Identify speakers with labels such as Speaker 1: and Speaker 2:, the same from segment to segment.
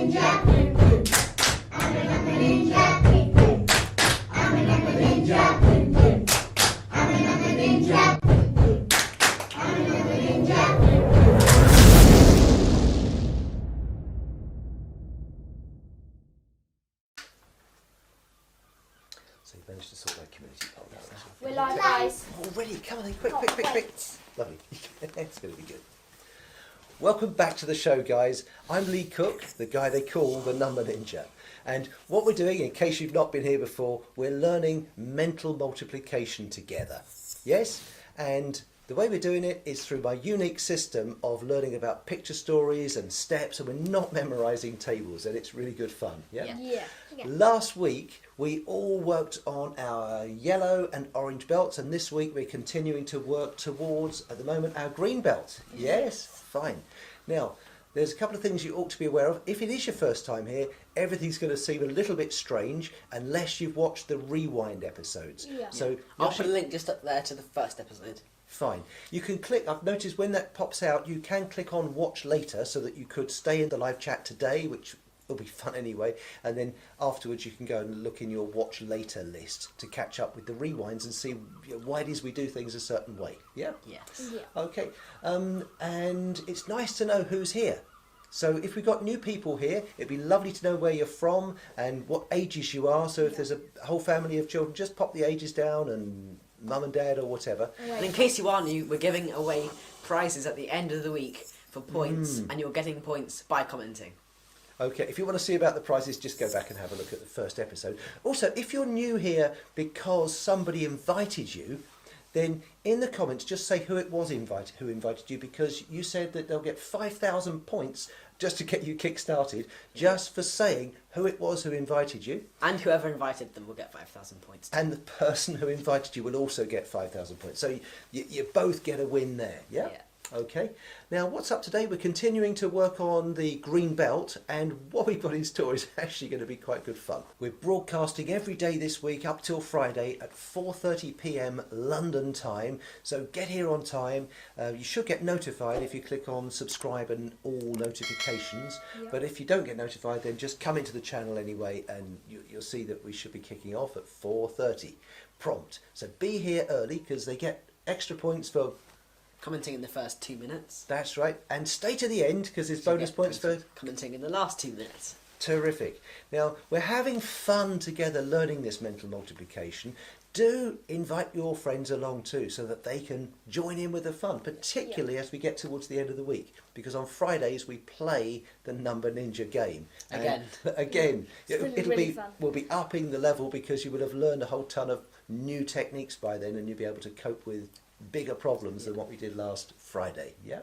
Speaker 1: So you managed to sort that community poll out.
Speaker 2: We're live, guys.
Speaker 1: Already, come on then, quick. Lovely. It's going to be good. Welcome back to the show, guys. I'm Lee Cook, the guy they call the Numba Ninja. And what we're doing, in case you've not been here before, we're learning mental multiplication together. Yes? And the way we're doing it is through my unique system of learning about picture stories and steps, and we're not memorising tables, and it's really good fun. Yeah?
Speaker 2: Yeah.
Speaker 1: Last week, we all worked on our yellow and orange belts, and this week we're continuing to work towards, at the moment, our green belt. Yes? Fine. Now, there's a couple of things you ought to be aware of. If it is your first time here, everything's going to seem a little bit strange unless you've watched the rewind episodes.
Speaker 2: Yeah.
Speaker 1: So
Speaker 3: I'll put a link just up there to the first episode.
Speaker 1: Fine. You can click, I've noticed when that pops out, you can click on watch later so that you could stay in the live chat today, which will be fun anyway, and then afterwards you can go and look in your watch later list to catch up with the rewinds and see why it is we do things a certain way. Yeah?
Speaker 3: Yes.
Speaker 2: Yeah.
Speaker 1: Okay. And it's nice to know who's here. So if we've got new people here, it'd be lovely to know where you're from and what ages you are. So if there's a whole family of children, just pop the ages down and mum and dad or whatever.
Speaker 3: And in case you are new, we're giving away prizes at the end of the week for points, and you're getting points by commenting.
Speaker 1: Okay, if you want to see about the prizes, just go back and have a look at the first episode. Also, if you're new here because somebody invited you, then in the comments just say who it was who invited you, because you said that they'll get 5,000 points just to get you kick-started, just for saying who it was who invited you.
Speaker 3: And whoever invited them will get 5,000 points.
Speaker 1: And the person who invited you will also get 5,000 points. So you both get a win there, yeah? Okay. Now, what's up today? We're continuing to work on the green belt, and what we've got in store is actually going to be quite good fun. We're broadcasting every day this week up till Friday at 4:30 p.m. London time, so get here on time. You should get notified if you click on subscribe and all notifications, but if you don't get notified, then just come into the channel anyway, and you'll see that we should be kicking off at 4:30 prompt. So be here early, because they get extra points for
Speaker 3: commenting in the first 2 minutes.
Speaker 1: That's right, and stay to the end because there's bonus points for
Speaker 3: commenting in the last 2 minutes.
Speaker 1: Terrific. Now, we're having fun together learning this mental multiplication. Do invite your friends along too, so that they can join in with the fun, particularly as we get towards the end of the week, because on Fridays we play the Numba Ninja game. Again, we'll be upping the level, because you will have learned a whole ton of new techniques by then, and you'll be able to cope with bigger problems than what we did last Friday. Yeah.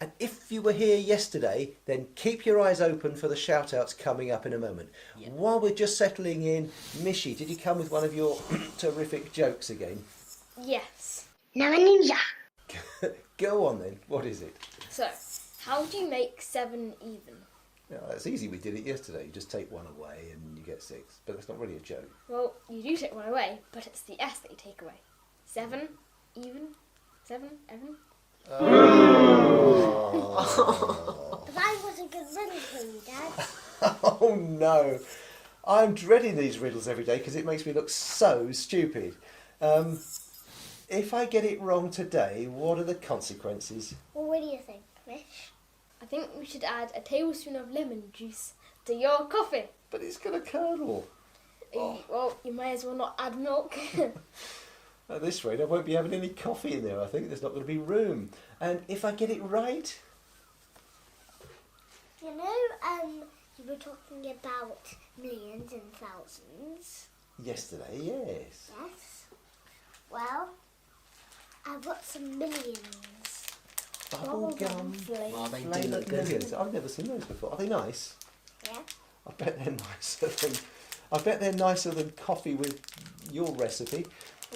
Speaker 1: And if you were here yesterday, then keep your eyes open for the shout-outs coming up in a moment. While we're just settling in, Mishi, did you come with one of your terrific jokes again?
Speaker 2: Yes.
Speaker 4: Numba Ninja.
Speaker 1: Go on then, what is it?
Speaker 2: So, how do you make 7 even?
Speaker 1: Yeah, that's easy, we did it yesterday. You just take one away and you get 6, but that's not really a joke.
Speaker 2: Well, you do take one away, but it's the S that you take away. 7 even? 7 even?
Speaker 4: But that was a good riddle for you, Dad.
Speaker 1: Oh no, I'm dreading these riddles every day because it makes me look so stupid. If I get it wrong today, what are the consequences?
Speaker 4: Well, what do you think, Mish?
Speaker 2: I think we should add a tablespoon of lemon juice to your coffee.
Speaker 1: But it's got a kernel.
Speaker 2: Well, you may as well not add milk.
Speaker 1: At this rate, I won't be having any coffee in there. I think there's not going to be room. And if I get it right?
Speaker 4: You know, you were talking about millions and thousands.
Speaker 1: Yesterday, yes.
Speaker 4: Yes. Well, I've got some millions.
Speaker 1: Bubblegum
Speaker 3: Well, they do
Speaker 1: flavoured
Speaker 3: look good.
Speaker 1: millions. I've never seen those before. Are they nice?
Speaker 4: Yeah.
Speaker 1: I bet they're nicer than coffee with your recipe.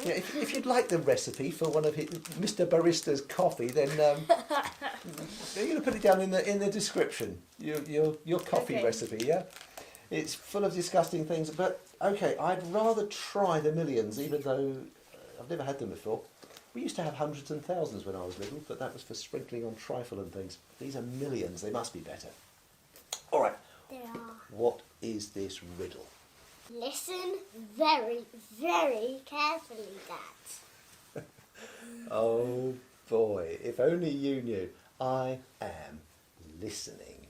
Speaker 1: Yeah, if you'd like the recipe for one of Mr. Barista's coffee, then you're going to put it down in the description. Your coffee recipe, yeah. It's full of disgusting things, but okay. I'd rather try the millions, even though I've never had them before. We used to have hundreds and thousands when I was little, but that was for sprinkling on trifle and things. These are millions. They must be better. All right.
Speaker 4: They are.
Speaker 1: what is this riddle?
Speaker 4: Listen very, very carefully, Dad.
Speaker 1: Oh boy, if only you knew. I am listening.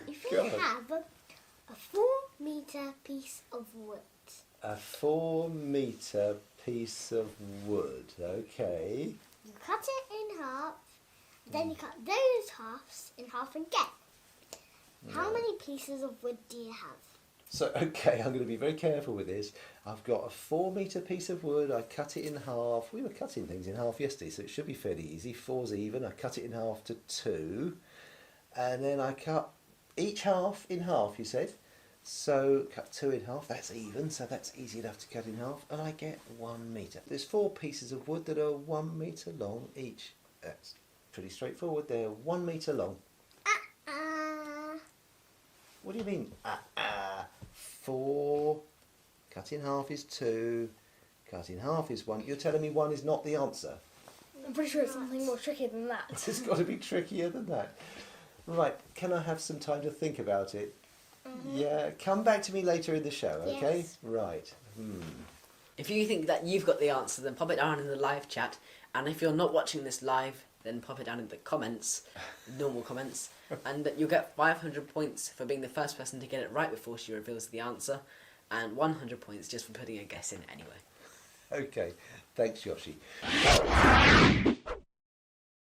Speaker 4: If you have a 4-meter piece of wood,
Speaker 1: A 4-meter piece of wood, okay.
Speaker 4: you cut it in half, then you cut those halves in half again. How many pieces of wood do you have?
Speaker 1: So, okay, I'm going to be very careful with this. I've got a 4-meter piece of wood, I cut it in half. We were cutting things in half yesterday, so it should be fairly easy. 4's even, I cut it in half to 2. And then I cut each half in half, you said. So, cut 2 in half, that's even, so that's easy enough to cut in half. And I get 1 metre. There's 4 pieces of wood that are 1 metre long each. That's pretty straightforward, they're 1 metre long. What do you mean? 4, cut in half is 2, cut in half is 1. You're telling me 1 is not the answer?
Speaker 2: I'm pretty sure it's something more tricky than that.
Speaker 1: It's got to be trickier than that. Right, can I have some time to think about it? Yeah, come back to me later in the show, okay?
Speaker 4: Yes.
Speaker 1: Right.
Speaker 3: If you think that you've got the answer, then pop it down in the live chat. And if you're not watching this live, then pop it down in the comments, normal comments, and you'll get 500 points for being the first person to get it right before she reveals the answer, and 100 points just for putting a guess in anyway.
Speaker 1: Okay, thanks, Yoshi.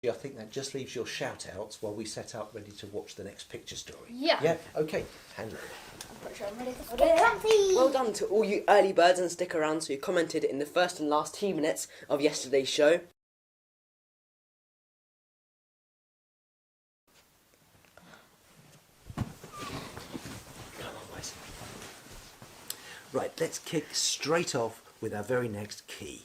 Speaker 1: I think that just leaves your shout-outs while we set up ready to watch the next picture story.
Speaker 2: Yeah.
Speaker 1: Yeah, okay, hand it over.
Speaker 2: I'm pretty sure I'm ready for
Speaker 4: Get
Speaker 2: it.
Speaker 4: comfy.
Speaker 5: Well done to all you early birds and stick around who commented in the first and last 2 minutes of yesterday's show.
Speaker 1: Come on, boys. Right, let's kick straight off with our very next key.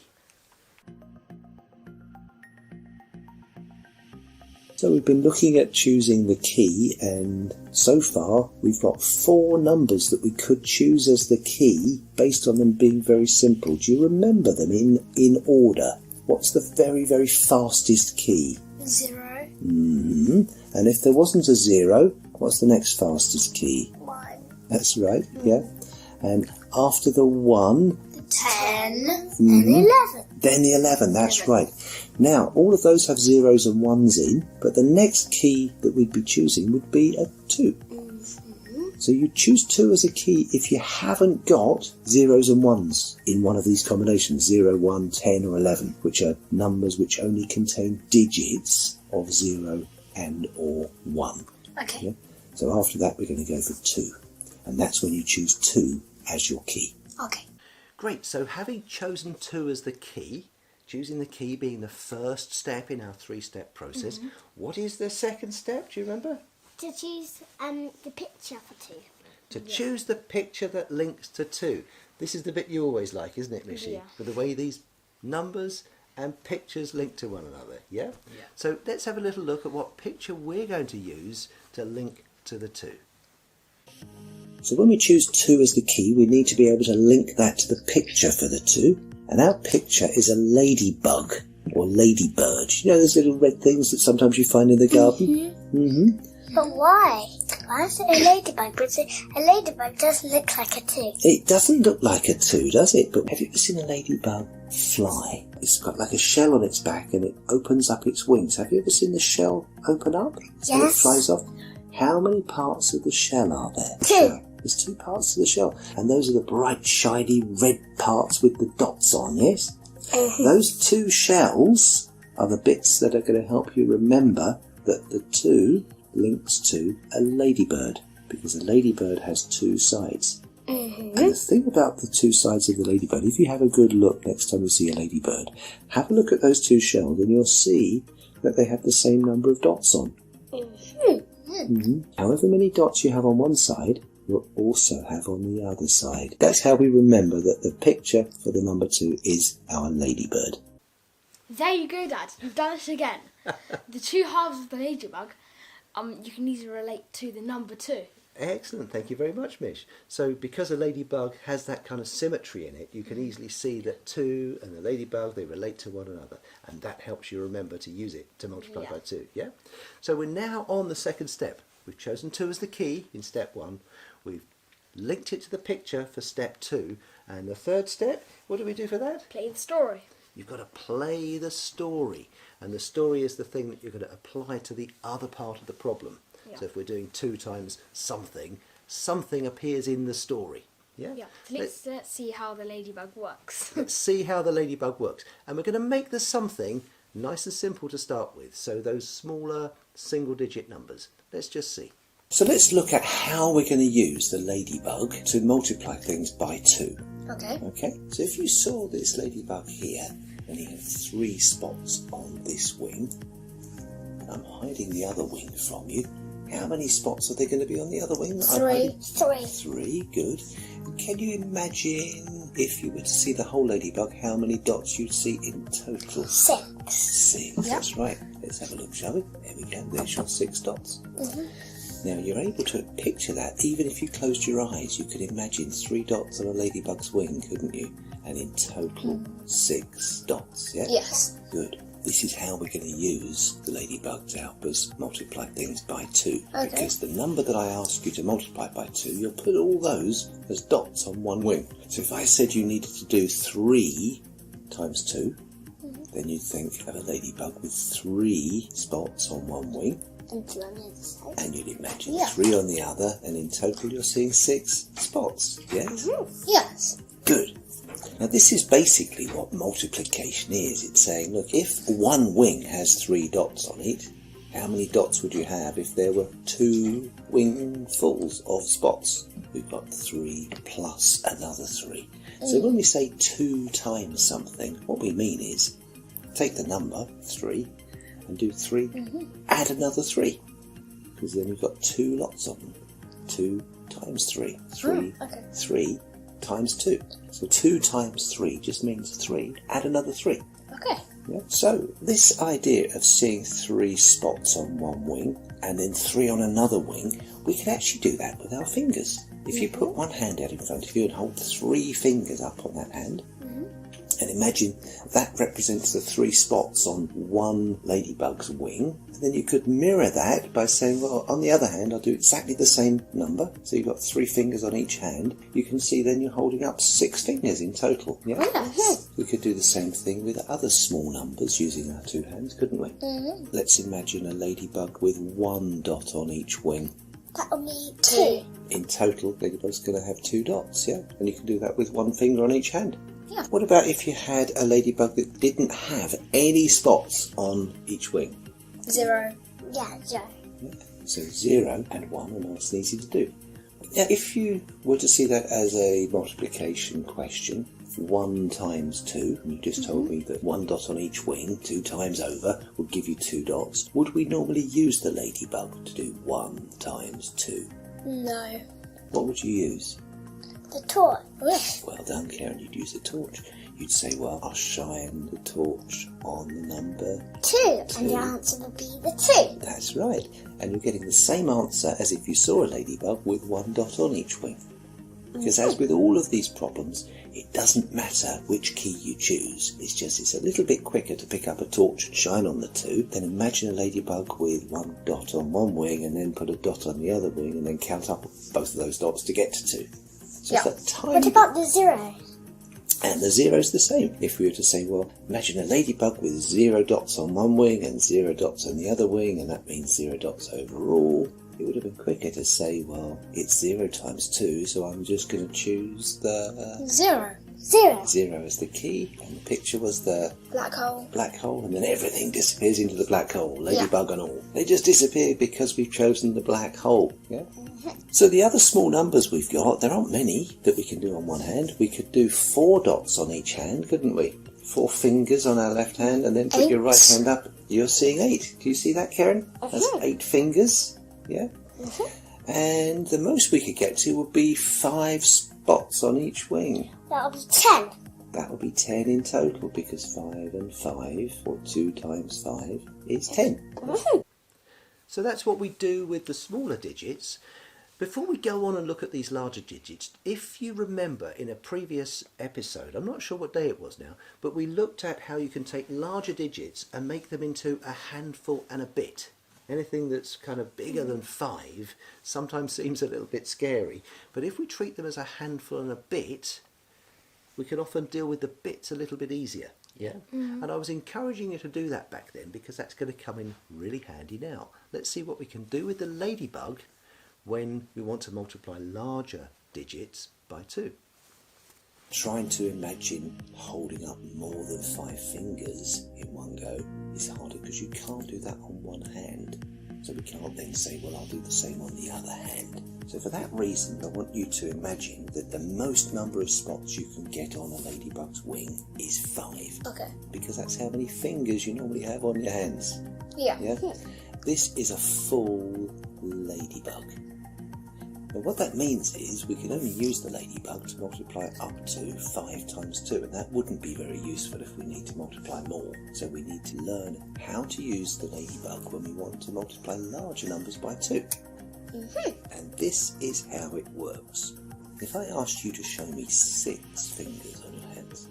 Speaker 1: So we've been looking at choosing the key, and so far we've got 4 numbers that we could choose as the key based on them being very simple. Do you remember them in order? What's the very, very fastest key?
Speaker 4: 0,
Speaker 1: And if there wasn't a 0, what's the next fastest key?
Speaker 4: 1,
Speaker 1: That's right, yeah. And after the 1,
Speaker 4: 10, and 11.
Speaker 1: then the 11, that's right. Now, all of those have 0s and 1s in, but the next key that we'd be choosing would be a 2. So you choose 2 as a key if you haven't got 0s and 1s in one of these combinations, 0, 1, 10 or 11, which are numbers which only contain digits of 0 and or 1.
Speaker 4: Okay.
Speaker 1: Yeah? So after that we're going to go for 2, and that's when you choose 2 as your key.
Speaker 4: Okay.
Speaker 1: Great, so having chosen 2 as the key, choosing the key being the first step in our 3-step process, what is the second step, do you remember?
Speaker 4: To choose the picture for 2.
Speaker 1: To choose the picture that links to 2. This is the bit you always like, isn't it, Mishi?
Speaker 2: Yeah.
Speaker 1: For the way these numbers and pictures link to one another, yeah?
Speaker 3: Yeah.
Speaker 1: So let's have a little look at what picture we're going to use to link to the 2. So when we choose 2 as the key, we need to be able to link that to the picture for the 2. And our picture is a ladybug, or ladybird. You know those little red things that sometimes you find in the garden?
Speaker 4: But why? Why is it a ladybug? But a ladybug doesn't look like a 2.
Speaker 1: It doesn't look like a 2, does it? But have you ever seen a ladybug fly? It's got like a shell on its back and it opens up its wings. Have you ever seen the shell open up? So it
Speaker 4: Yes.
Speaker 1: flies off. How many parts of the shell are there?
Speaker 4: 2.
Speaker 1: There's 2 parts to the shell. And those are the bright, shiny red parts with the dots on, yes? Those 2 shells are the bits that are going to help you remember that the 2 links to a ladybird, because a ladybird has 2 sides. And the thing about the 2 sides of the ladybird, if you have a good look next time you see a ladybird, have a look at those 2 shells and you'll see that they have the same number of dots on. However many dots you have on one side, you'll also have on the other side. That's how we remember that the picture for the number 2 is our ladybird.
Speaker 2: There you go, Dad. You've done it again. The 2 halves of the ladybug, you can easily relate to the number 2.
Speaker 1: Excellent, thank you very much, Mish. So because a ladybug has that kind of symmetry in it, you can easily see that 2 and the ladybug, they relate to one another, and that helps you remember to use it to multiply by 2, yeah? So we're now on the second step. We've chosen 2 as the key in step 1. We've linked it to the picture for step 2, and the third step, what do we do for that?
Speaker 2: Play the story.
Speaker 1: You've got to play the story, and the story is the thing that you're going to apply to the other part of the problem.
Speaker 2: Yeah.
Speaker 1: So if we're doing 2 times something, something appears in the story. Yeah.
Speaker 2: Yeah. Let's see how the ladybug works.
Speaker 1: Let's see how the ladybug works, and we're going to make the something nice and simple to start with. So those smaller single-digit numbers. Let's just see. So let's look at how we're going to use the ladybug to multiply things by 2.
Speaker 2: Okay.
Speaker 1: Okay, so if you saw this ladybug here, and he had 3 spots on this wing, and I'm hiding the other wing from you, how many spots are there going to be on the other wing?
Speaker 4: 3.
Speaker 1: 3, good. Can you imagine, if you were to see the whole ladybug, how many dots you'd see in total?
Speaker 4: 6.
Speaker 1: 6, that's right. Let's have a look, shall we? There we go, there's your 6 dots. Now you're able to picture that, even if you closed your eyes, you could imagine 3 dots on a ladybug's wing, couldn't you? And in total, 6 dots, yeah?
Speaker 4: Yes.
Speaker 1: Good. This is how we're going to use the ladybug to help us multiply things by 2.
Speaker 4: Okay.
Speaker 1: Because the number that I ask you to multiply by 2, you'll put all those as dots on one wing. So if I said you needed to do 3 times 2, then you'd think of a ladybug with 3 spots on one wing.
Speaker 4: And 2 on the other side.
Speaker 1: And you'd imagine 3 on the other, and in total you're seeing 6 spots, yes?
Speaker 4: Yes.
Speaker 1: Good. Now this is basically what multiplication is. It's saying, look, if one wing has 3 dots on it, how many dots would you have if there were 2 wingfuls of spots? We've got 3 plus another 3. So when we say 2 times something, what we mean is take the number 3 and do 3, add another 3, because then we've got 2 lots of them. 2 times 3. 3, 3 times 2. So 2 times 3 just means 3, add another 3.
Speaker 4: Okay.
Speaker 1: Yeah. So this idea of seeing 3 spots on one wing and then 3 on another wing, we can actually do that with our fingers. If you put one hand out in front of you and hold 3 fingers up on that hand, and imagine that represents the 3 spots on one ladybug's wing. And then you could mirror that by saying, well, on the other hand, I'll do exactly the same number. So you've got 3 fingers on each hand. You can see then you're holding up 6 fingers in total. Yeah?
Speaker 4: Yes.
Speaker 1: We could do the same thing with other small numbers using our 2 hands, couldn't we? Let's imagine a ladybug with 1 dot on each wing.
Speaker 4: That'll be 2.
Speaker 1: In total, ladybug's going to have 2 dots, yeah? And you can do that with 1 finger on each hand.
Speaker 4: Yeah.
Speaker 1: What about if you had a ladybug that didn't have any spots on each wing?
Speaker 4: 0. Yeah, 0.
Speaker 1: Yeah. So 0 and 1 are nice and easy to do. Now, if you were to see that as a multiplication question, 1 times 2, and you just told me that 1 dot on each wing, 2 times over, would give you 2 dots, would we normally use the ladybug to do 1 times 2?
Speaker 4: No.
Speaker 1: What would you use?
Speaker 4: The torch.
Speaker 1: Well done, Karen, you'd use a torch. You'd say, well, I'll shine the torch on the number
Speaker 4: 2. And the answer would be the 2.
Speaker 1: That's right. And you're getting the same answer as if you saw a ladybug with 1 dot on each wing. Because as with all of these problems, it doesn't matter which key you choose. It's just it's a little bit quicker to pick up a torch and shine on the 2 than imagine a ladybug with 1 dot on one wing and then put a dot on the other wing and then count up both of those dots to get to 2. So it's that tiny...
Speaker 4: What about the 0?
Speaker 1: And the 0's the same. If we were to say, well, imagine a ladybug with 0 dots on one wing and 0 dots on the other wing, and that means 0 dots overall, it would have been quicker to say, well, it's 0 times 2, so I'm just going to choose the...
Speaker 4: 0. 0.
Speaker 1: 0 as the key, and the picture was the...
Speaker 4: Black hole.
Speaker 1: Black hole, and then everything disappears into the black hole, ladybug and all. They just disappear because we've chosen the black hole, yeah? So the other small numbers we've got, there aren't many that we can do on one hand. We could do 4 dots on each hand, couldn't we? 4 fingers on our left hand, and then put your right hand up. You're seeing 8. Do you see that, Karen? That's 8 fingers, yeah? And the most we could get to would be 5 spots on each wing.
Speaker 4: That'll be 10.
Speaker 1: That would be 10 in total, because 5 and 5, or 2 times 5, is 10. So that's what we do with the smaller digits. Before we go on and look at these larger digits, if you remember in a previous episode, I'm not sure what day it was now, but we looked at how you can take larger digits and make them into a handful and a bit. Anything that's kind of bigger than 5 sometimes seems a little bit scary, but if we treat them as a handful and a bit, we can often deal with the bits a little bit easier. Yeah? And I was encouraging you to do that back then because that's going to come in really handy now. Let's see what we can do with the ladybug when we want to multiply larger digits by 2.
Speaker 6: Trying to imagine holding up more than 5 fingers in one go is harder because you can't do that on one hand. So we can't then say, well, I'll do the same on the other hand. So for that reason, I want you to imagine that the most number of spots you can get on a ladybug's wing is 5.
Speaker 2: Okay.
Speaker 6: Because that's how many fingers you normally have on your hands.
Speaker 2: Yeah.
Speaker 6: Yeah? This is a full ladybug. Now what that means is we can only use the ladybug to multiply up to 5 times 2, and that wouldn't be very useful if we need to multiply more. So we need to learn how to use the ladybug when we want to multiply larger numbers by 2. And this is how it works. If I asked you to show me 6 fingers on your hands,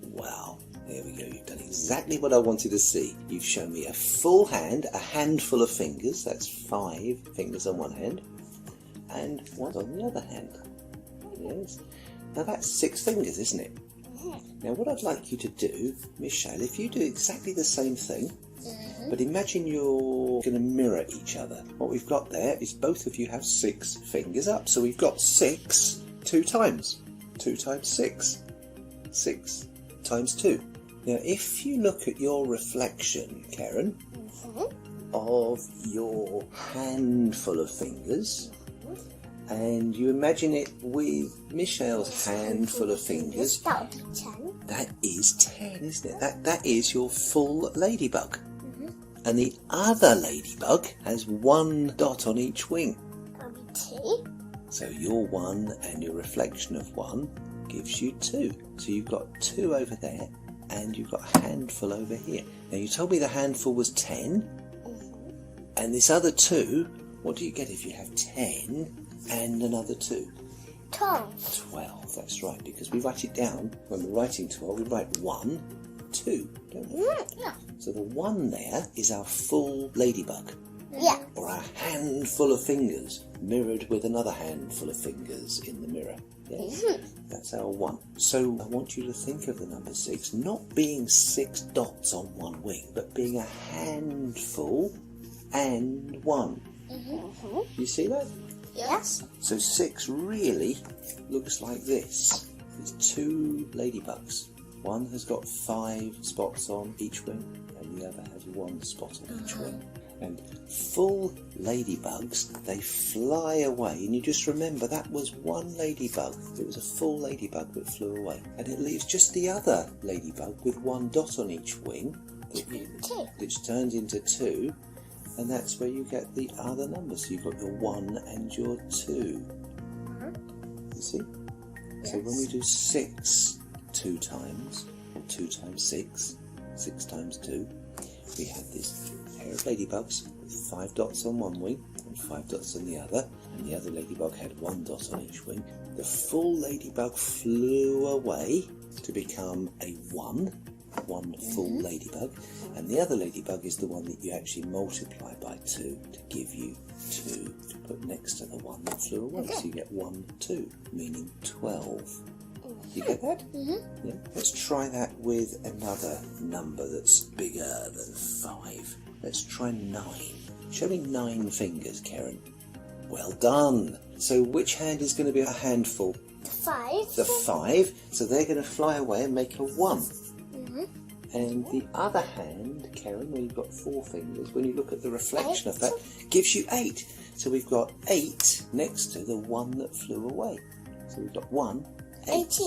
Speaker 6: wow, there we go, you've done exactly what I wanted to see. You've shown me a full hand, a handful of fingers, that's 5 fingers on one hand, and 1 on the other hand. Yes. Now that's 6 fingers, isn't it? Now what I'd like you to do, Michelle, if you do exactly the same thing, but imagine you're going to mirror each other. What we've got there is both of you have 6 fingers up. So we've got 6 2 times. 2 times 6. 6 times 2. Now if you look at your reflection, Karen, of your handful of fingers, and you imagine it with Michelle's handful of fingers,
Speaker 4: That would be 10.
Speaker 6: that is 10, isn't it? That is your full ladybug. And the other ladybug has 1 dot on each wing.
Speaker 4: That would be 2.
Speaker 6: So your 1 and your reflection of 1 gives you 2. So you've got 2 over there and you've got a handful over here. Now you told me the handful was 10. And this other 2, what do you get if you have 10 and another 2?
Speaker 4: 12.
Speaker 6: 12, that's right, because we write it down. When we're writing 12, we write 1, 2, don't we?
Speaker 4: Yeah.
Speaker 6: So the 1 there is our full ladybug,
Speaker 4: Yeah.
Speaker 6: or our handful of fingers, mirrored with another handful of fingers in the mirror. Yes? That's our 1. So I want you to think of the number 6 not being 6 dots on one wing, but being a handful and 1. You see that?
Speaker 4: Yes.
Speaker 6: So 6 really looks like this. There's 2 ladybugs. One has got 5 spots on each wing, and the other has 1 spot on each wing. And full ladybugs, they fly away, and you just remember that was 1 ladybug. It was a full ladybug that flew away. And it leaves just the other ladybug with 1 dot on each wing, which turns into 2. And that's where you get the other numbers. So you've got your 1 and your 2. You see? Yes. So when we do 6 2 times, or 2 times 6, 6 times 2, we have this pair of ladybugs with 5 dots on one wing and 5 dots on the other. And the other ladybug had 1 dot on each wing. The full ladybug flew away to become a 1 full ladybug, and the other ladybug is the one that you actually multiply by 2 to give you 2 to put next to the one that flew away. So you get 1, 2, meaning 12. You get that? Yeah. Let's try that with another number that's bigger than 5. Let's try 9. Show me 9 fingers, Karen. Well done. So which hand is going to be a handful?
Speaker 4: The 5.
Speaker 6: The 5. So they're going to fly away and make a 1. And the other hand, Karen, where you've got 4 fingers, when you look at the reflection of that, gives you 8. So we've got 8 next to the 1 that flew away. So we've got 1, 8.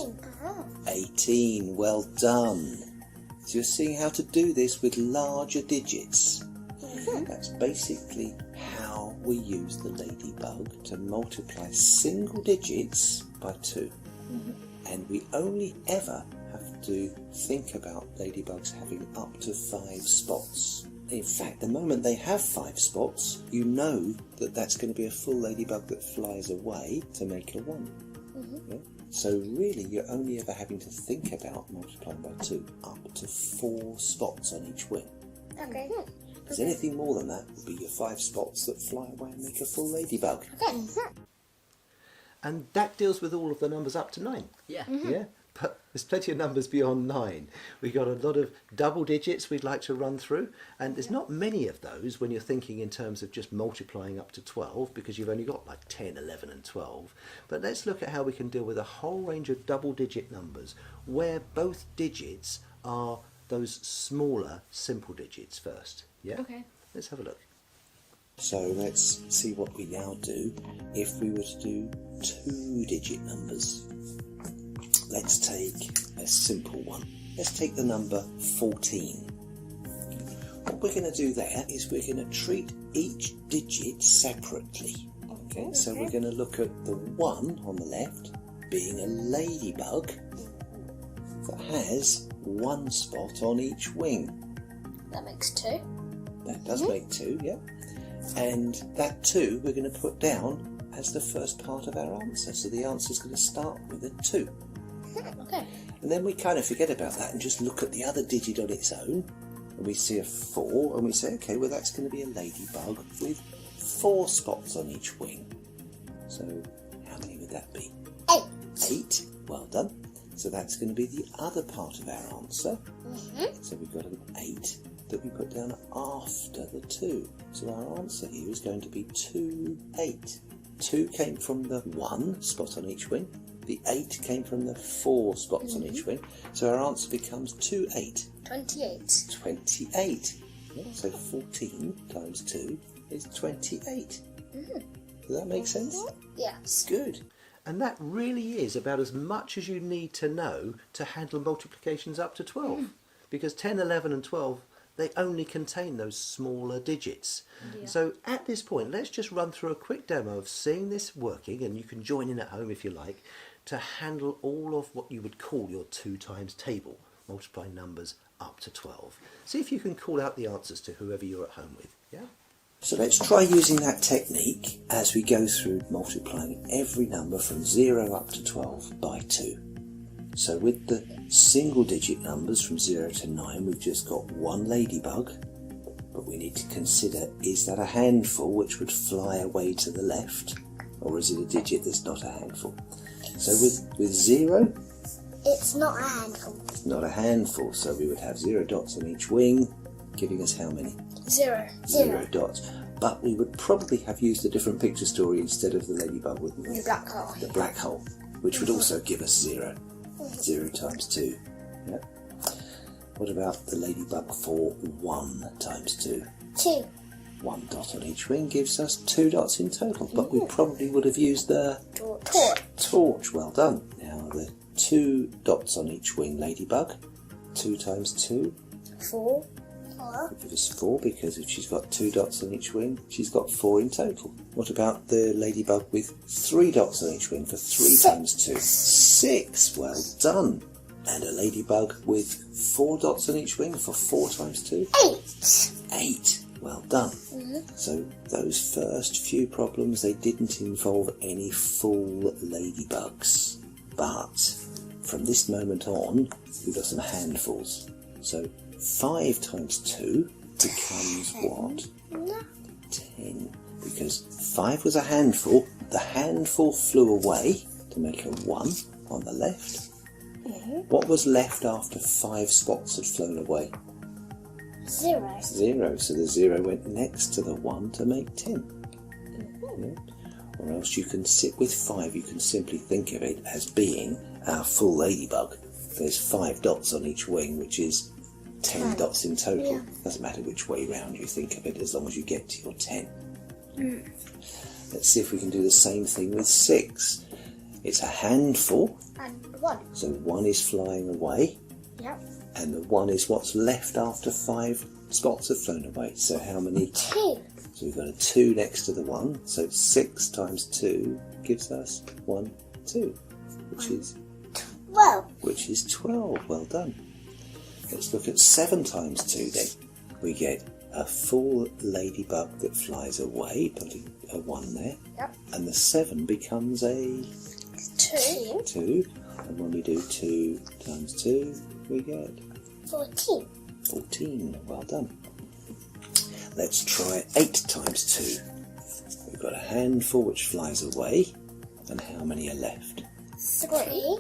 Speaker 6: 18, well done. So you're seeing how to do this with larger digits. That's basically how we use the ladybug to multiply single digits by 2. And we only ever have to think about ladybugs having up to 5 spots. In fact, the moment they have 5 spots, you know that that's going to be a full ladybug that flies away to make a 1. Yeah? So really, you're only ever having to think about multiplying by 2 up to 4 spots on each wing.
Speaker 2: Okay.
Speaker 6: Because anything more than that would be your 5 spots that fly away and make a full ladybug.
Speaker 2: Okay.
Speaker 1: And that deals with all of the numbers up to 9.
Speaker 3: Yeah.
Speaker 1: Yeah, but there's plenty of numbers beyond 9. We've got a lot of double digits we'd like to run through, and there's not many of those when you're thinking in terms of just multiplying up to 12, because you've only got like 10, 11 and 12. But let's look at how we can deal with a whole range of double digit numbers where both digits are those smaller simple digits first. Yeah?
Speaker 2: Okay.
Speaker 1: Let's have a look.
Speaker 6: So let's see what we now do if we were to do 2-digit numbers. Let's take a simple one. Let's take the number 14. What we're going to do there is we're going to treat each digit separately. Okay, so we're going to look at the 1 on the left being a ladybug that has 1 spot on each wing.
Speaker 2: That makes 2.
Speaker 6: That does make 2, yeah. And that 2 we're going to put down as the first part of our answer. So the answer is going to start with a 2.
Speaker 2: Okay.
Speaker 6: And then we kind of forget about that and just look at the other digit on its own. And we see a 4 and we say, okay, well that's going to be a ladybug with 4 spots on each wing. So how many would that be?
Speaker 4: 8.
Speaker 6: 8. Well done. So that's going to be the other part of our answer. So we've got an 8 that we put down after the 2. So our answer here is going to be 2, 8. 2 came from the 1 spot on each wing. The 8 came from the 4 spots on each wing. So our answer becomes 2, 8.
Speaker 2: 28.
Speaker 6: 28. Yeah, so 14 times 2 is 28. Does that make sense?
Speaker 2: Yes.
Speaker 6: Good.
Speaker 1: And that really is about as much as you need to know to handle multiplications up to 12. Because 10, 11 and 12, they only contain those smaller digits.
Speaker 2: Yeah.
Speaker 1: So at this point, let's just run through a quick demo of seeing this working, and you can join in at home if you like, to handle all of what you would call your 2 times table, multiplying numbers up to 12. See if you can call out the answers to whoever you're at home with. Yeah?
Speaker 6: So let's try using that technique as we go through multiplying every number from 0 up to 12 by 2. So with the single digit numbers from 0 to 9, we've just got 1 ladybug, but we need to consider, is that a handful which would fly away to the left, or is it a digit that's not a handful? So with 0,
Speaker 4: It's not a handful.
Speaker 6: it's not a handful, so we would have 0 dots on each wing, giving us how many?
Speaker 2: 0.
Speaker 6: 0 dots. But we would probably have used a different picture story instead of the ladybug, wouldn't we?
Speaker 2: The black hole.
Speaker 6: The black hole, which would also give us 0. 0 times 2. Yeah. What about the ladybug for 1 times 2?
Speaker 4: 2.
Speaker 6: 1 dot on each wing gives us 2 dots in total, but we probably would have used the torch. Well done. Now the 2 dots on each wing ladybug. 2 times 2
Speaker 2: 4.
Speaker 6: would give us 4, because if she's got 2 dots on each wing, she's got 4 in total. What about the ladybug with 3 dots on each wing for 3 times 2? 6. Well done. And a ladybug with 4 dots on each wing for 4 times 2?
Speaker 4: 8.
Speaker 6: 8. Well done. So those first few problems, they didn't involve any full ladybugs. But from this moment on, we've got some handfuls. So 5 times 2 becomes what? 10. Because 5 was a handful. The handful flew away to make a 1 on the left. What was left after 5 spots had flown away?
Speaker 4: 0.
Speaker 6: 0. So the 0 went next to the 1 to make 10. Yeah. Or else you can sit with 5. You can simply think of it as being our full ladybug. There's 5 dots on each wing, which is 10 dots in total.
Speaker 4: Yeah.
Speaker 6: Doesn't matter which way round you think of it, as long as you get to your 10. Let's see if we can do the same thing with 6. It's a handful,
Speaker 2: And 1.
Speaker 6: so 1 is flying away,
Speaker 2: Yep.
Speaker 6: and the 1 is what's left after 5 spots have flown away. So how many?
Speaker 4: 2.
Speaker 6: So we've got a 2 next to the 1, so 6 times 2 gives us 1, 2, which is 12. Well done. Let's look at 7 times 2 then. We get a full ladybug that flies away, putting a 1 there.
Speaker 2: Yep.
Speaker 6: And the 7 becomes a
Speaker 2: 2.
Speaker 6: 2. And when we do 2 times 2, we get
Speaker 4: 14.
Speaker 6: 14. Well done. Let's try 8 times 2. We've got a handful which flies away. And how many are left?
Speaker 4: 3.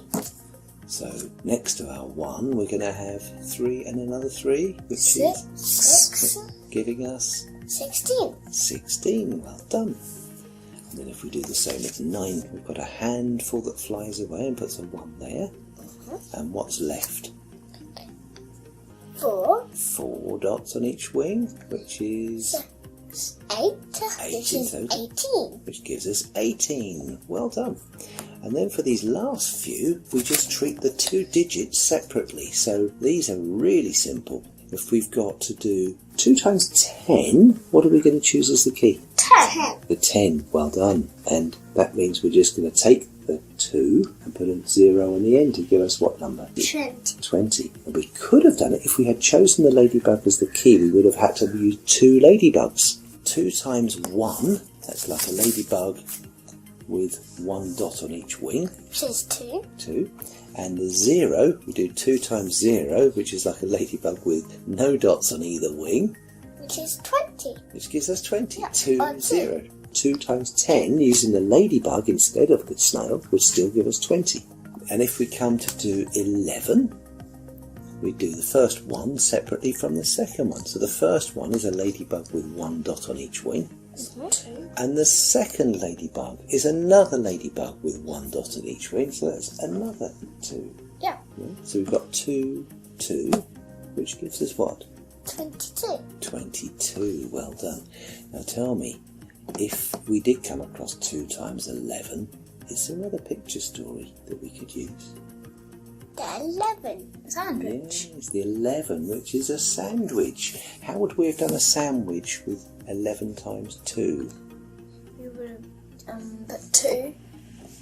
Speaker 6: So next to our 1, we're going to have 3 and another 3, which is
Speaker 4: 6.
Speaker 6: giving us
Speaker 4: 16.
Speaker 6: 16. Well done. And then if we do the same with 9, we've got a handful that flies away and puts a 1 there. And what's left?
Speaker 4: 4.
Speaker 6: 4 dots on each wing, which is
Speaker 4: 8.
Speaker 6: 8
Speaker 4: Which
Speaker 6: in
Speaker 4: is
Speaker 6: total.
Speaker 4: 18.
Speaker 6: Which gives us 18. Well done. And then for these last few, we just treat the 2 digits separately. So these are really simple. If we've got to do 2 times 10, what are we going to choose as the key?
Speaker 4: 10.
Speaker 6: The 10. Well done. And that means we're just going to take the 2 and put a 0 on the end to give us what number?
Speaker 4: 20.
Speaker 6: 20. And we could have done it if we had chosen the ladybug as the key. We would have had to use 2 ladybugs. 2 times 1, that's like a ladybug with 1 dot on each wing.
Speaker 4: Which is 2.
Speaker 6: 2. And the 0, we do 2 times 0, which is like a ladybug with no dots on either wing,
Speaker 4: Which is 20.
Speaker 6: which gives us 20.
Speaker 4: Yeah,
Speaker 6: 2
Speaker 4: or 2.
Speaker 6: 0. 2 times 10, using the ladybug instead of the snail, would still give us 20. And if we come to do 11, we do the first one separately from the second one. So the first one is a ladybug with 1 dot on each wing. And the second ladybug is another ladybug with 1 dot on each wing. So that's another 2.
Speaker 4: Yeah.
Speaker 6: So we've got 2, 2, which gives us what?
Speaker 4: 22.
Speaker 6: 22. Well done. Now tell me, if we did come across 2 times 11, is there another picture story that we could use?
Speaker 4: The 11.
Speaker 2: Sandwich.
Speaker 6: Yes, the 11, which is a sandwich. How would we have done a sandwich with 11 times 2?
Speaker 2: We would have put 2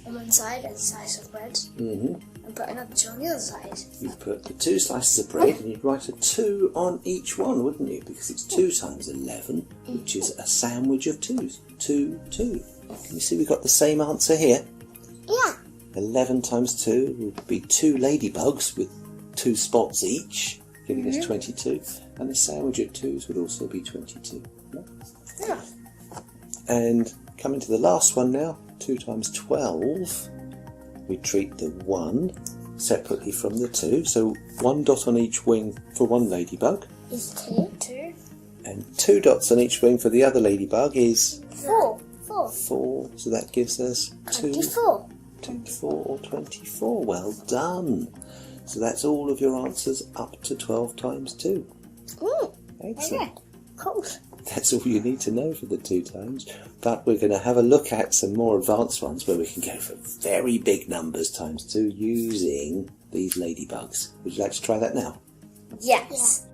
Speaker 2: on one side as a slice of bread
Speaker 6: Mm-hmm.
Speaker 2: and put another 2 on the other side.
Speaker 6: You'd put the 2 slices of bread and you'd write a 2 on each one, wouldn't you? Because it's 2 times 11, which is a sandwich of 2s. 2, 2. Can you see we've got the same answer here?
Speaker 4: Yeah.
Speaker 6: 11 times 2 would be 2 ladybugs with 2 spots each, giving us 22. And the sandwich of 2s would also be 22. Yeah?
Speaker 2: Yeah.
Speaker 6: And coming to the last one now, 2 times 12, we treat the 1 separately from the 2. So 1 dot on each wing for one ladybug,
Speaker 4: Is 2.
Speaker 2: 2.
Speaker 6: and 2 dots on each wing for the other ladybug is
Speaker 4: 4. 4.
Speaker 6: 4. So that gives us 2.
Speaker 4: 24.
Speaker 6: 24 or 24. Well done. So that's all of your answers up to 12 times 2. Excellent.
Speaker 4: Okay. Cool.
Speaker 6: That's all you need to know for the 2 times. But we're going to have a look at some more advanced ones where we can go for very big numbers times 2 using these ladybugs. Would you like to try that now?
Speaker 2: Yes.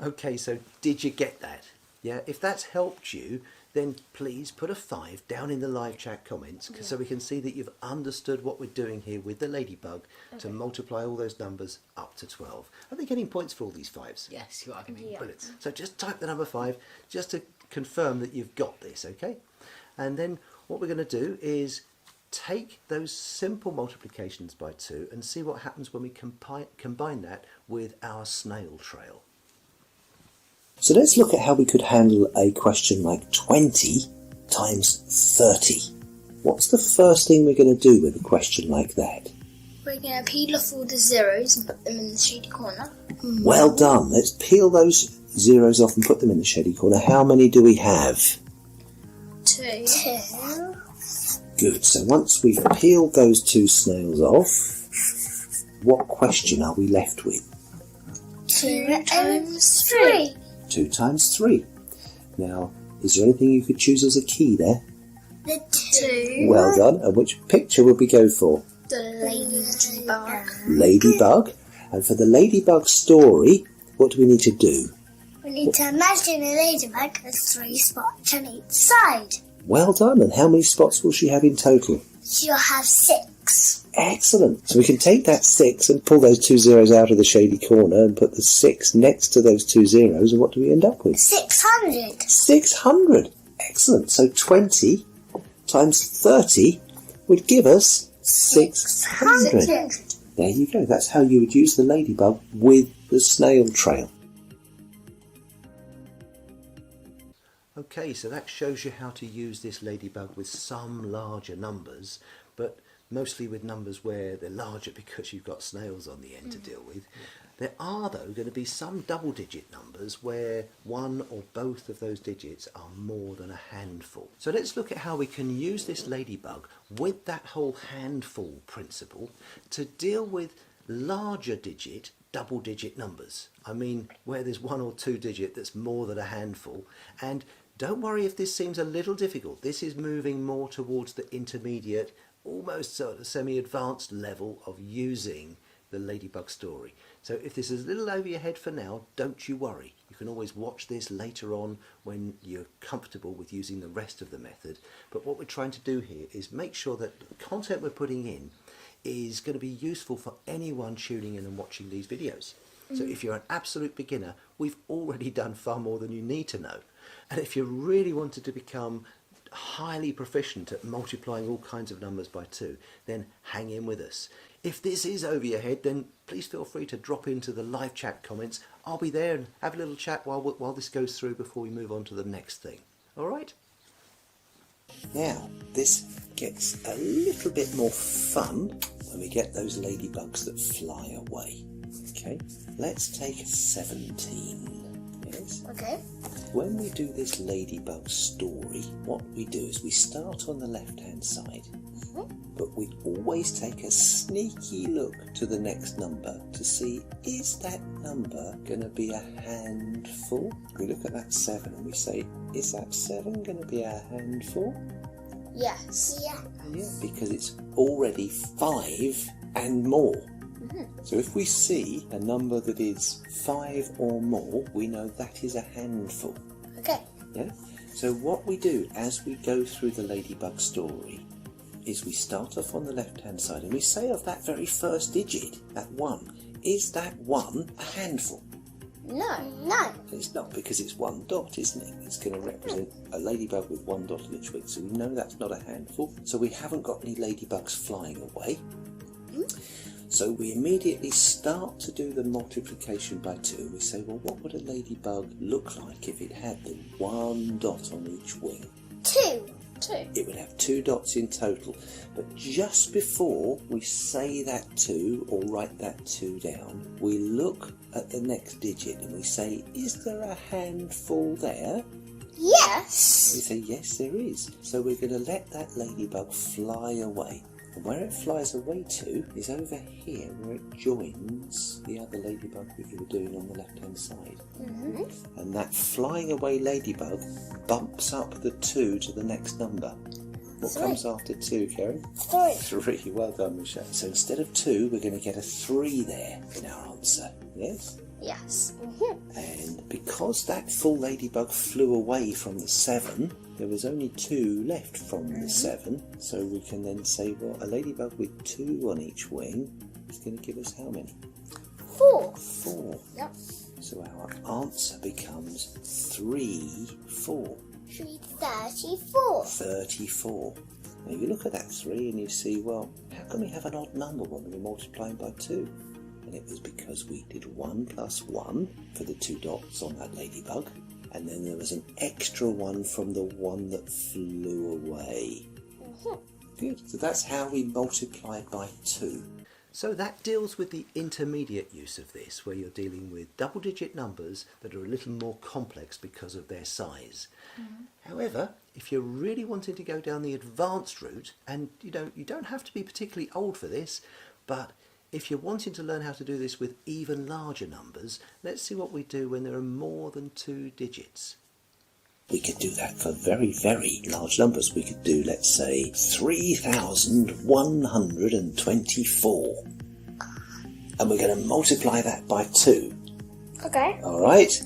Speaker 1: Okay, so did you get that? Yeah, if that's helped you, then please put a 5 down in the live chat comments so we can see that you've understood what we're doing here with the ladybug to multiply all those numbers up to 12. Are they getting points for all these 5s?
Speaker 3: Yes, you are going to be.
Speaker 2: Yeah.
Speaker 1: Brilliant. So just type the number 5 just to confirm that you've got this, okay? And then what we're going to do is take those simple multiplications by 2 and see what happens when we combine that with our snail trail.
Speaker 6: So let's look at how we could handle a question like 20 times 30. What's the first thing we're going to do with a question like that?
Speaker 2: We're going to peel off all the zeros and put them in the shady corner.
Speaker 6: Well done. Let's peel those zeros off and put them in the shady corner. How many do we have?
Speaker 2: 2.
Speaker 4: 2.
Speaker 6: Good. So once we've peeled those 2 snails off, what question are we left with?
Speaker 4: 2 times 3.
Speaker 6: 2 times 3. Now, is there anything you could choose as a key there?
Speaker 4: The 2.
Speaker 6: Well done. And which picture would we go for?
Speaker 2: The ladybug.
Speaker 6: Ladybug. And for the ladybug story, what do we need to do?
Speaker 4: We need to imagine a ladybug with 3 spots on each side.
Speaker 6: Well done. And how many spots will she have in total?
Speaker 4: She'll have 6. 6.
Speaker 6: Excellent. So we can take that 6 and pull those 2 zeros out of the shady corner and put the 6 next to those 2 zeros, and what do we end up with?
Speaker 4: 600.
Speaker 6: 600. Excellent. So 20 times 30 would give us 600. There you go. That's how you would use the ladybug with the snail trail.
Speaker 1: Okay, so that shows you how to use this ladybug with some larger numbers, but mostly with numbers where they're larger because you've got snails on the end to deal with. There are, though, going to be some double-digit numbers where one or both of those digits are more than a handful. So let's look at how we can use this ladybug with that whole handful principle to deal with larger digit, double-digit numbers. I mean, where there's one or two digit that's more than a handful. And don't worry if this seems a little difficult. This is moving more towards the intermediate, almost sort of semi-advanced level of using the ladybug story. So if this is a little over your head for now, don't you worry. You can always watch this later on when you're comfortable with using the rest of the method. But what we're trying to do here is make sure that the content we're putting in is going to be useful for anyone tuning in and watching these videos. So if you're an absolute beginner, we've already done far more than you need to know. And if you really wanted to become highly proficient at multiplying all kinds of numbers by 2, then hang in with us. If this is over your head, then please feel free to drop into the live chat comments. I'll be there and have a little chat while this goes through before we move on to the next thing. All right?
Speaker 6: Now, this gets a little bit more fun when we get those ladybugs that fly away. Okay, let's take 17. Yes?
Speaker 4: Okay.
Speaker 6: When we do this ladybug story, what we do is we start on the left-hand side, but we always take a sneaky look to the next number to see, is that number going to be a handful? We look at that 7 and we say, is that 7 going to be a handful?
Speaker 4: Yes. Yeah.
Speaker 6: Yeah, because it's already 5 and more. So if we see a number that is 5 or more, we know that is a handful.
Speaker 4: Okay.
Speaker 6: Yeah? So what we do as we go through the ladybug story is we start off on the left-hand side and we say of that very first digit, that 1, is that 1 a handful?
Speaker 4: No.
Speaker 6: It's not, because it's 1 dot, isn't it? It's going to represent a ladybug with 1 dot on each wing, so we know that's not a handful. So we haven't got any ladybugs flying away. So we immediately start to do the multiplication by 2. We say, well, what would a ladybug look like if it had the 1 dot on each wing?
Speaker 4: 2.
Speaker 6: It would have 2 dots in total. But just before we say that 2 or write that 2 down, we look at the next digit and we say, is there a handful there?
Speaker 4: Yes.
Speaker 6: We say, yes, there is. So we're going to let that ladybug fly away. And where it flies away to is over here, where it joins the other ladybug that you were doing on the left-hand side. And that flying away ladybug bumps up the 2 to the next number. What
Speaker 4: 3.
Speaker 6: comes after 2, Karen?
Speaker 4: 3.
Speaker 6: 3. Well done, Michelle. So instead of 2, we're going to get a 3 there in our answer. Yes?
Speaker 4: Yes.
Speaker 6: And because that full ladybug flew away from the 7, there was only 2 left from the 7, so we can then say, well, a ladybug with 2 on each wing is going to give us how many?
Speaker 4: 4.
Speaker 6: 4.
Speaker 4: Yep.
Speaker 6: So our answer becomes 3, 4.
Speaker 4: 34.
Speaker 6: 34. Now you look at that 3 and you see, well, how can we have an odd number when we're multiplying by 2? And it was because we did 1 plus 1 for the 2 dots on that ladybug, and then there was an extra 1 from the one that flew away. Good. So that's how we multiplied by 2.
Speaker 1: So that deals with the intermediate use of this, where you're dealing with double-digit numbers that are a little more complex because of their size. However, if you're really wanting to go down the advanced route, and you don't have to be particularly old for this, but if you're wanting to learn how to do this with even larger numbers, let's see what we do when there are more than 2 digits.
Speaker 6: We could do that for very, very large numbers. We could do, let's say, 3,124. And we're going to multiply that by 2.
Speaker 4: Okay.
Speaker 6: All right?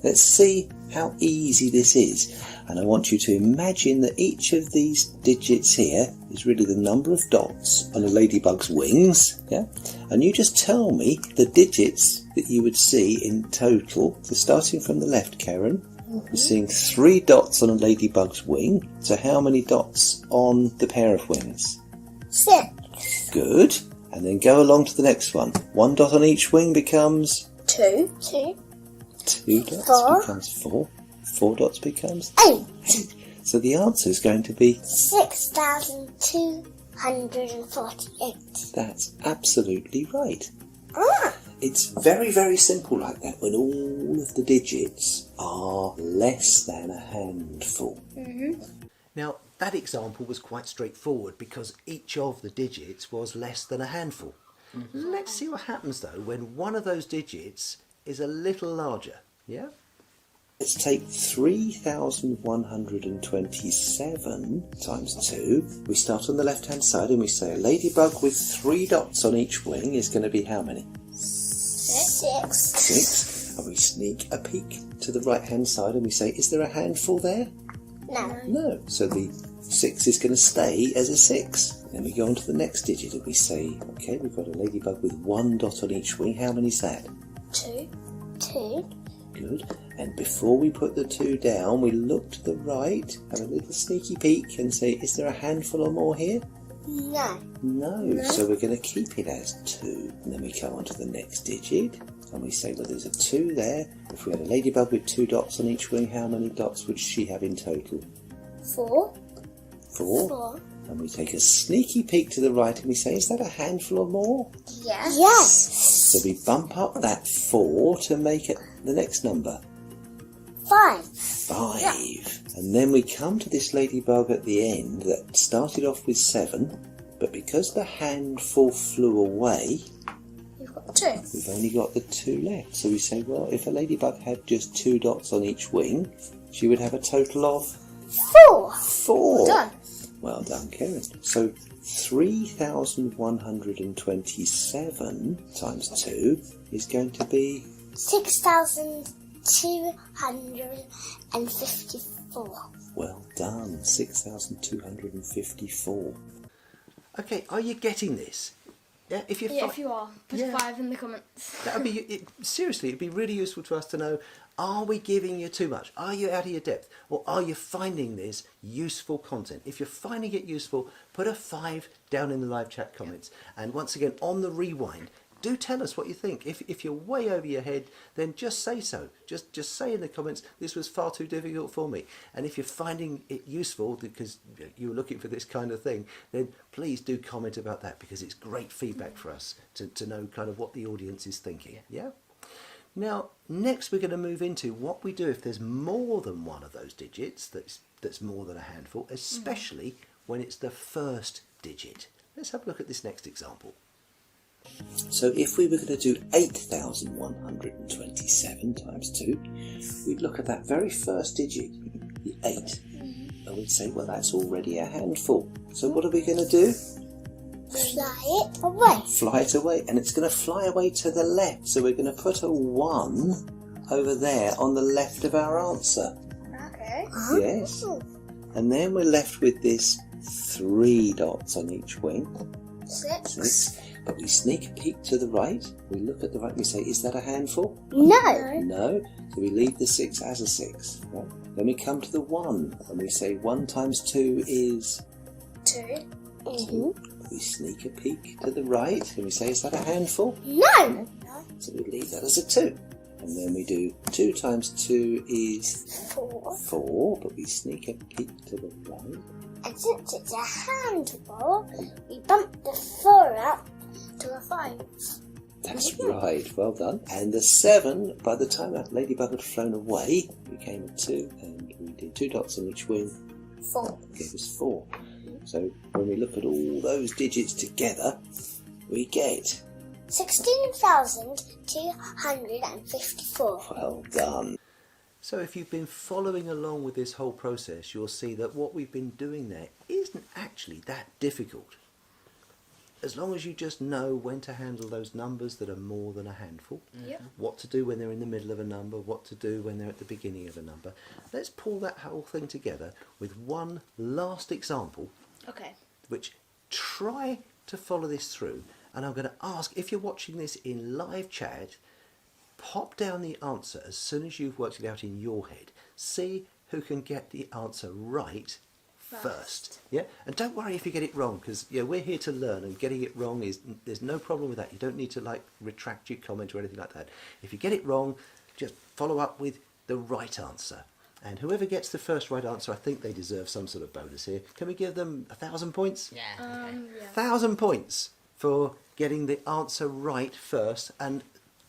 Speaker 6: Let's see how easy this is. And I want you to imagine that each of these digits here is really the number of dots on a ladybug's wings, yeah? And you just tell me the digits that you would see in total. So starting from the left, Karen, we're seeing 3 dots on a ladybug's wing. So how many dots on the pair of wings?
Speaker 4: 6.
Speaker 6: Good. And then go along to the next one. 1 dot on each wing becomes
Speaker 4: 2.
Speaker 6: 2 dots
Speaker 4: 4.
Speaker 6: becomes 4. 4 dots becomes
Speaker 4: 8.
Speaker 6: 8. So the answer is going to be
Speaker 4: 6,248.
Speaker 6: that's absolutely right.
Speaker 4: Ah.
Speaker 6: It's very, very simple like that when all of the digits are less than a handful.
Speaker 1: Now, that example was quite straightforward because each of the digits was less than a handful. Let's see what happens though when one of those digits is a little larger. Yeah?
Speaker 6: Let's take 3,127 times 2. We start on the left-hand side and we say a ladybug with 3 dots on each wing is going to be how many?
Speaker 4: 6.
Speaker 6: 6. And we sneak a peek to the right-hand side and we say, is there a handful there?
Speaker 4: No.
Speaker 6: No. So the 6 is going to stay as a 6. Then we go on to the next digit and we say, okay, we've got a ladybug with 1 dot on each wing. How many's that?
Speaker 4: 2.
Speaker 6: Good. And before we put the 2 down, we look to the right, have a little sneaky peek and say, is there a handful or more here?
Speaker 4: No.
Speaker 6: No. So we're going to keep it as 2. And then we come on to the next digit and we say, well, there's a 2 there. If we had a ladybug with 2 dots on each wing, how many dots would she have in total?
Speaker 4: 4.
Speaker 6: 4. And we take a sneaky peek to the right and we say, is that a handful or more?
Speaker 4: Yes.
Speaker 6: So we bump up that 4 to make it the next number.
Speaker 4: 5.
Speaker 6: 5.
Speaker 4: Yeah.
Speaker 6: And then we come to this ladybug at the end that started off with 7, but because the handful flew away,
Speaker 4: You've got 2.
Speaker 6: we've only got the 2 left. So we say, well, if a ladybug had just 2 dots on each wing, she would have a total of
Speaker 4: 4.
Speaker 6: 4.
Speaker 4: Done.
Speaker 6: Well done, Karen. So 3,127 times 2 is going to be
Speaker 4: 6,254.
Speaker 6: well done, 6,254.
Speaker 1: Okay, are you getting this? Yeah, if you
Speaker 2: Yeah, if you are, put
Speaker 1: Yeah.
Speaker 2: 5 in the comments.
Speaker 1: that would be seriously, it'd be really useful to us to know, are we giving you too much? Are you out of your depth? Or are you finding this useful content? If you're finding it useful, put a 5 down in the live chat comments. And once again, on the rewind, do tell us what you think. If you're way over your head, then just say so. Just say in the comments, this was far too difficult for me. And if you're finding it useful because you're looking for this kind of thing, then please do comment about that because it's great feedback for us to know kind of what the audience is thinking. Yeah? Now, next we're going to move into what we do if there's more than one of those digits that's more than a handful, especially when it's the first digit. Let's have a look at this next example.
Speaker 6: So if we were going to do 8,127 times 2, we'd look at that very first digit, the 8, and we'd say, well, that's already a handful. So what are we going to do?
Speaker 4: Fly it away.
Speaker 6: Fly it away, and it's going to fly away to the left. So we're going to put a 1 over there on the left of our answer.
Speaker 4: Okay.
Speaker 6: Yes. And then we're left with this 3 dots on each wing. 6. But we sneak a peek to the right. We look at the right and we say, is that a handful?
Speaker 4: No.
Speaker 6: No. So we leave the 6 as a 6. Right? Then we come to the 1 and we say 1 times 2 is
Speaker 4: 2.
Speaker 6: 2. We sneak a peek to the right and we say, is that a handful?
Speaker 4: No.
Speaker 6: So we leave that as a 2. And then we do 2 times 2 is 4, but we sneak a peek to the right.
Speaker 4: And since it's a handful, we bump the 4 up to a 5.
Speaker 6: That's right, well done. And the 7, by the time that ladybug had flown away, became a 2, and we did 2 dots on each wing.
Speaker 4: 4.
Speaker 6: Gave us 4. So when we look at all those digits together, we get
Speaker 4: 16,254.
Speaker 6: well done.
Speaker 1: So if you've been following along with this whole process, you'll see that what we've been doing there isn't actually that difficult. As long as you just know when to handle those numbers that are more than a handful,
Speaker 2: Yep.
Speaker 1: what to do when they're in the middle of a number, what to do when they're at the beginning of a number. Let's pull that whole thing together with one last example.
Speaker 2: Okay.
Speaker 1: which try to follow this through. And I'm going to ask, if you're watching this in live chat, pop down the answer as soon as you've worked it out in your head. See who can get the answer right first. Yeah, and don't worry if you get it wrong, because we're here to learn, and getting it wrong there's no problem with that. You don't need to retract your comment or anything like that. If you get it wrong, just follow up with the right answer. And whoever gets the first right answer, I think they deserve some sort of bonus here. Can we give them 1,000 points?
Speaker 3: Yeah.
Speaker 1: 1,000 points for getting the answer right first, and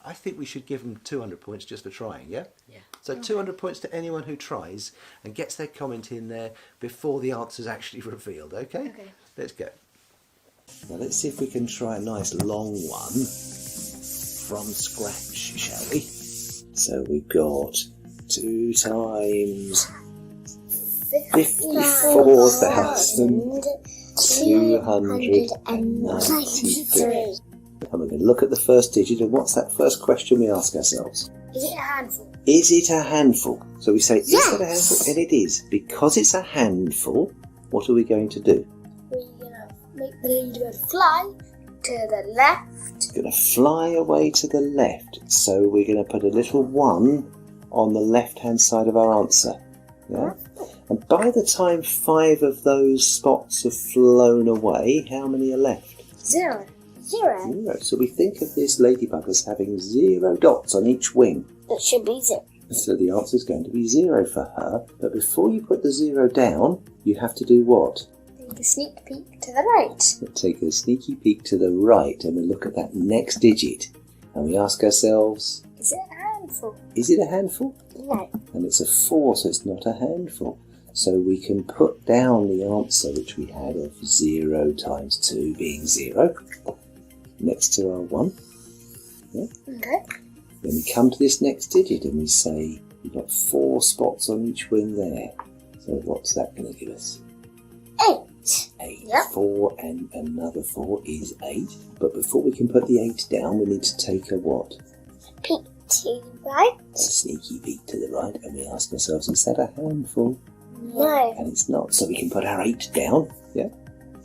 Speaker 1: I think we should give them 200 points just for trying, yeah?
Speaker 3: Yeah.
Speaker 1: So 200 points to anyone who tries and gets their comment in there before the answer's actually revealed, okay?
Speaker 2: Okay.
Speaker 1: Let's go.
Speaker 6: Now let's see if we can try a nice long one from scratch, shall we? So we've got 2 times 54,293. And we're going to look at the first digit, and what's that first question we ask ourselves?
Speaker 4: Is it a handful?
Speaker 6: Is it a handful? So we say, is
Speaker 4: Yes.
Speaker 6: it a handful? And it is. Because it's a handful, what are we going to do?
Speaker 4: We're gonna make the ladybird fly to the left.
Speaker 6: It's going to fly away to the left. So we're going to put a little 1 on the left-hand side of our answer. Yeah? And by the time 5 of those spots have flown away, how many are left?
Speaker 4: 0.
Speaker 6: 0. So we think of this ladybug as having 0 dots on each wing.
Speaker 4: It should be 0.
Speaker 6: So the answer is going to be 0 for her. But before you put the 0 down, you have to do what?
Speaker 4: Take a sneak peek to the right.
Speaker 6: Take a sneaky peek to the right, and we look at that next digit. And we ask ourselves,
Speaker 4: Is it a handful?
Speaker 6: is it a handful?
Speaker 4: No.
Speaker 6: And it's a 4, so it's not a handful. So we can put down the answer which we had of 0 times 2 being 0 next to our 1. Yeah?
Speaker 4: Okay.
Speaker 6: Then we come to this next digit and we say we've got 4 spots on each wing there. So what's that going to give us?
Speaker 4: 8.
Speaker 6: 8.
Speaker 4: Yep.
Speaker 6: 4 and another 4 is 8. But before we can put the 8 down, we need to take a what?
Speaker 4: Peek to the right.
Speaker 6: A sneaky peek to the right, and we ask ourselves, is that a handful?
Speaker 4: No.
Speaker 6: And it's not, so we can put our 8 down. Yeah.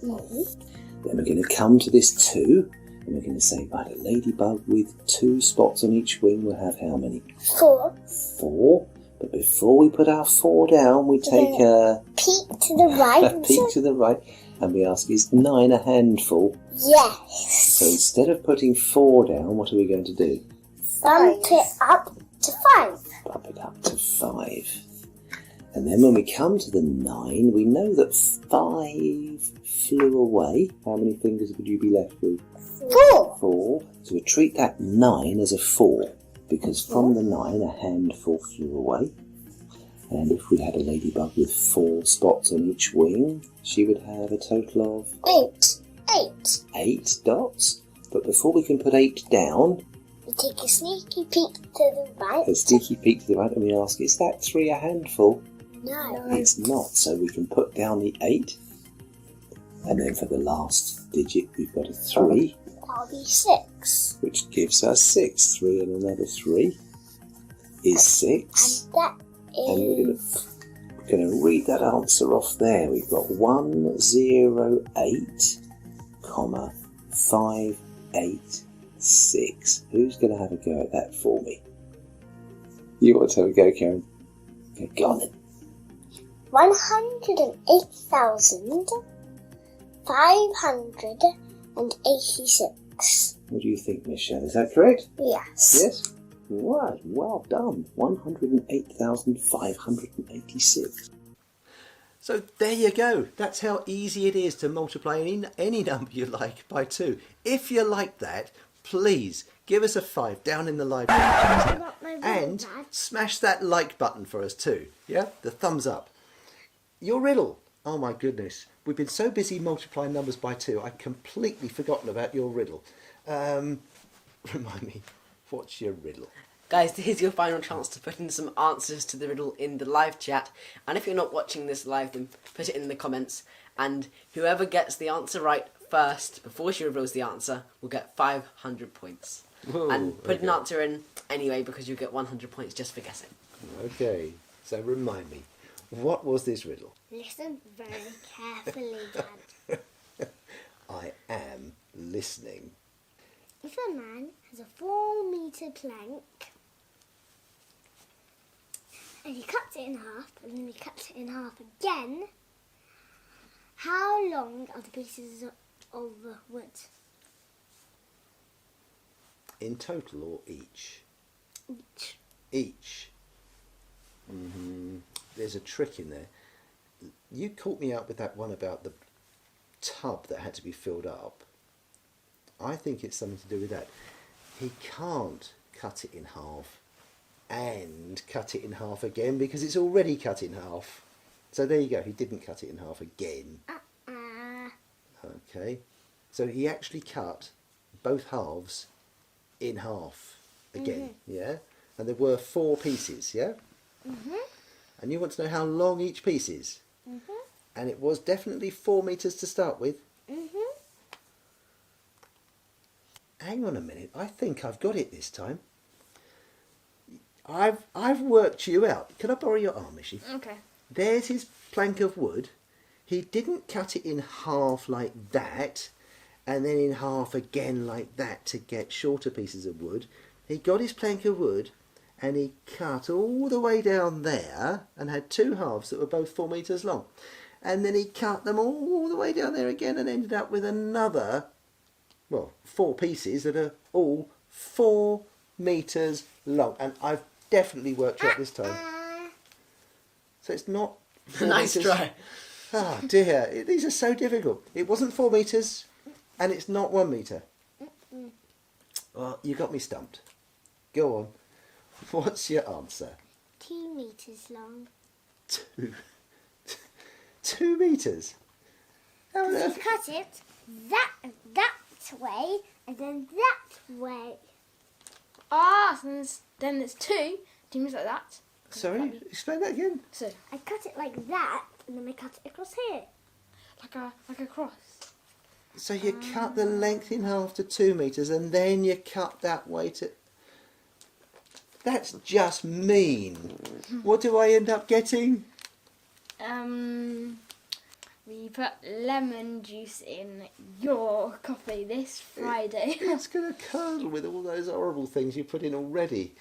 Speaker 4: Mm-hmm.
Speaker 6: Then we're going to come to this 2, and we're going to say, right, a ladybug with 2 spots on each wing will have how many?
Speaker 4: 4.
Speaker 6: 4. But before we put our 4 down, we take a
Speaker 4: Peek to the right.
Speaker 6: peek to the right, and we ask, is 9 a handful?
Speaker 4: Yes.
Speaker 6: So instead of putting 4 down, what are we going to do?
Speaker 4: Bump it up to 5.
Speaker 6: Bump it up to 5. And then when we come to the 9, we know that 5 flew away. How many fingers would you be left with?
Speaker 4: 4.
Speaker 6: 4. So we treat that 9 as a 4, because from the 9 a handful flew away. And if we had a ladybug with 4 spots on each wing, she would have a total of
Speaker 4: 8. 8.
Speaker 6: 8 dots. But before we can put 8 down,
Speaker 4: We take a sneaky peek to the right.
Speaker 6: a sneaky peek to the right, and we ask, is that 3 a handful?
Speaker 4: No.
Speaker 6: It's not, so we can put down the 8. And then for the last digit, we've got a 3,
Speaker 4: That'll be 6.
Speaker 6: which gives us 6. 3 and another 3 is 6.
Speaker 4: And that
Speaker 6: And we're
Speaker 4: is...
Speaker 6: going to read that answer off there. We've got 108, comma 586. Who's going to have a go at that for me? You want to have a go, Karen? Okay, go on then.
Speaker 4: 108,586.
Speaker 6: What do you think, Michelle? Is that correct?
Speaker 4: Yes.
Speaker 6: Yes? Right, well done. 108,586.
Speaker 1: So there you go. That's how easy it is to multiply any number you like by 2. If you like that, please give us a 5 down in the live chat
Speaker 4: Got my
Speaker 1: and
Speaker 4: riddle, Dad.
Speaker 1: smash that like button for us too. Yeah, the thumbs up. Your riddle. Oh my goodness, we've been so busy multiplying numbers by 2, I'd completely forgotten about your riddle. Remind me, what's your riddle?
Speaker 3: Guys, here's your final chance to put in some answers to the riddle in the live chat. And if you're not watching this live, then put it in the comments. And whoever gets the answer right first, before she reveals the answer, will get 500 points.
Speaker 1: Whoa,
Speaker 3: And put an
Speaker 1: okay.
Speaker 3: answer in anyway, because you'll get 100 points just for guessing.
Speaker 1: Okay, so remind me, what was this riddle?
Speaker 4: Listen very carefully, Dad.
Speaker 1: I am listening.
Speaker 4: If a man has a 4-meter plank and he cuts it in half and then he cuts it in half again, how long are the pieces of wood?
Speaker 1: In total or each?
Speaker 4: Each.
Speaker 1: Each. There's a trick in there. You caught me out with that one about the tub that had to be filled up. I think it's something to do with that. He can't cut it in half and cut it in half again because it's already cut in half. So there you go, he didn't cut it in half again. Okay, so he actually cut both halves in half again, yeah? And there were 4 pieces, yeah? And you want to know how long each piece is? And it was definitely 4 meters to start with. Hang on a minute, I think I've got it this time. I've worked you out. Can I borrow your arm, Mishy?
Speaker 2: Okay.
Speaker 1: There's his plank of wood. He didn't cut it in half like that, and then in half again like that to get shorter pieces of wood. He got his plank of wood, and he cut all the way down there, and had 2 halves that were both 4 meters long. And then he cut them all the way down there again, and ended up with another, well, 4 pieces that are all 4 meters long. And I've definitely worked out this time. So it's not 4
Speaker 3: Nice
Speaker 1: meters.
Speaker 3: try.
Speaker 1: Oh dear, these are so difficult. It wasn't 4 meters, and it's not 1 meter. Well, you got me stumped. Go on. What's your answer?
Speaker 4: 2 meters long.
Speaker 1: 2 meters? How on
Speaker 4: You
Speaker 1: earth?
Speaker 4: cut it that way and then that way.
Speaker 2: Ah, so then it's 2. 2 meters like that.
Speaker 1: Sorry, explain that again.
Speaker 2: So
Speaker 4: I cut it like that and then I cut it across here.
Speaker 2: like a cross.
Speaker 1: So you cut the length in half to 2 meters, and then you cut that way to... That's just mean. What do I end up getting?
Speaker 2: We put lemon juice in your coffee this Friday.
Speaker 1: It's going to curdle with all those horrible things you put in already.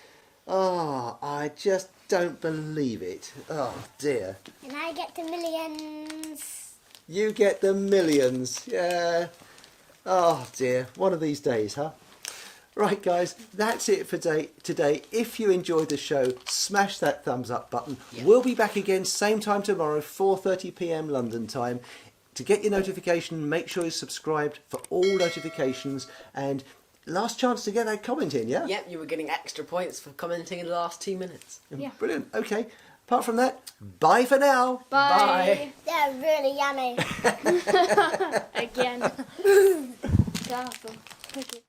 Speaker 1: Ah, I just don't believe it. Oh dear.
Speaker 4: And I get the millions.
Speaker 1: You get the millions, yeah. Oh dear, one of these days, huh? Right guys, that's it for today. If you enjoyed the show, smash that thumbs up button.
Speaker 3: Yeah.
Speaker 1: We'll be back again same time tomorrow, 4:30 p.m. London time. To get your notification, make sure you're subscribed for all notifications, and last chance to get that comment in, yeah?
Speaker 3: Yep, you were getting extra points for commenting in the last 2 minutes.
Speaker 2: Yeah.
Speaker 1: Brilliant, okay. Apart from that, bye for now.
Speaker 2: Bye.
Speaker 4: They're really yummy.
Speaker 2: Again. Careful. Okay.